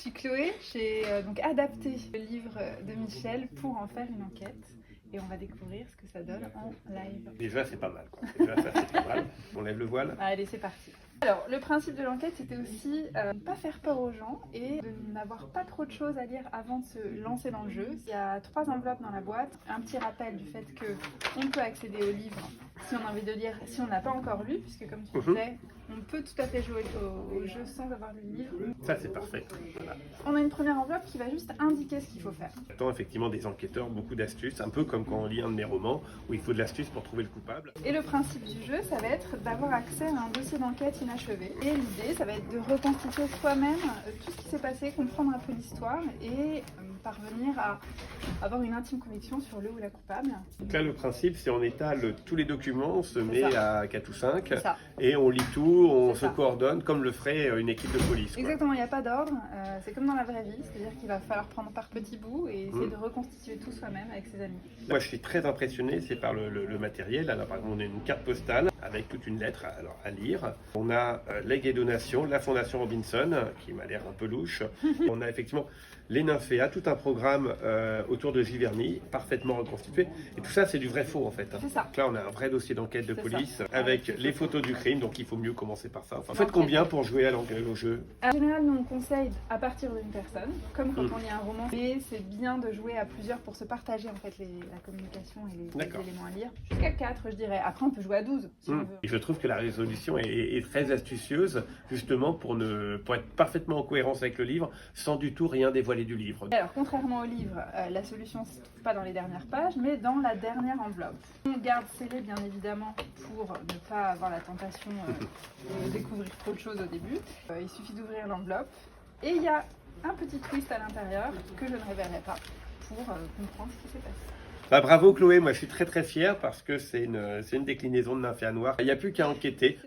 suis Chloé, j'ai donc adapté le livre de Michel pour en faire une enquête et on va découvrir ce que ça donne en live. Déjà, c'est pas mal, quoi. Déjà, ça, c'est pas mal. On lève le voile. Allez, c'est parti. Alors, le principe de l'enquête, c'était aussi ne pas faire peur aux gens et de n'avoir pas trop de choses à lire avant de se lancer dans le jeu. Il y a 3 enveloppes dans la boîte, un petit rappel du fait qu'on peut accéder au livre si on a envie de lire, si on n'a pas encore lu, puisque comme tu disais, on peut tout à fait jouer au jeu sans avoir lu le livre. Ça, c'est parfait. Voilà. On a une première enveloppe qui va juste indiquer ce qu'il faut faire. J'attends effectivement des enquêteurs, beaucoup d'astuces, un peu comme quand on lit un de mes romans, où il faut de l'astuce pour trouver le coupable. Et le principe du jeu, ça va être d'avoir accès à un dossier d'enquête inachevé. Et l'idée, ça va être de reconstituer soi-même tout ce qui s'est passé, comprendre un peu l'histoire et parvenir à avoir une intime conviction sur le ou la coupable. Donc là, le principe, c'est on étale tous les documents, on se met à 4 ou 5 et on lit tout, on se coordonne comme le ferait une équipe de police. Quoi. Exactement, il n'y a pas d'ordre, c'est comme dans la vraie vie, c'est-à-dire qu'il va falloir prendre par petits bouts et essayer de reconstituer tout soi-même avec ses amis. Moi, je suis très impressionné, c'est par le matériel. Alors, par exemple, on a une carte postale avec toute une lettre à lire. On a Legs et Donations, la Fondation Robinson, qui m'a l'air un peu louche. On a effectivement les Nymphéas, tout un programme autour de Giverny, parfaitement reconstitué. Et tout ça, c'est du vrai faux, en fait. C'est ça. Donc là, on a un vrai dossier d'enquête de police avec les photos du crime, donc il faut mieux commencer par ça. Enfin, faites combien pour jouer au jeu? En général, nous, on conseille à partir d'une personne, comme quand on lit un roman. Mais c'est bien de jouer à plusieurs pour se partager, en fait, la communication et les éléments à lire. Jusqu'à 4, je dirais. Après, on peut jouer à 12, si on veut. Et je trouve que la résolution est très astucieuse, justement, pour être parfaitement en cohérence avec le livre, sans du tout rien dévoiler du livre. Alors, contrairement au livre, la solution ne se trouve pas dans les dernières pages, mais dans la dernière enveloppe. On garde scellé, bien évidemment, pour ne pas avoir la tentation de découvrir trop de choses au début. Il suffit d'ouvrir l'enveloppe et il y a un petit twist à l'intérieur que je ne révélerai pas pour comprendre ce qui s'est passé. Bah, bravo Chloé, moi je suis très fier parce que c'est une déclinaison de Nymphéa Noir. Il n'y a plus qu'à enquêter.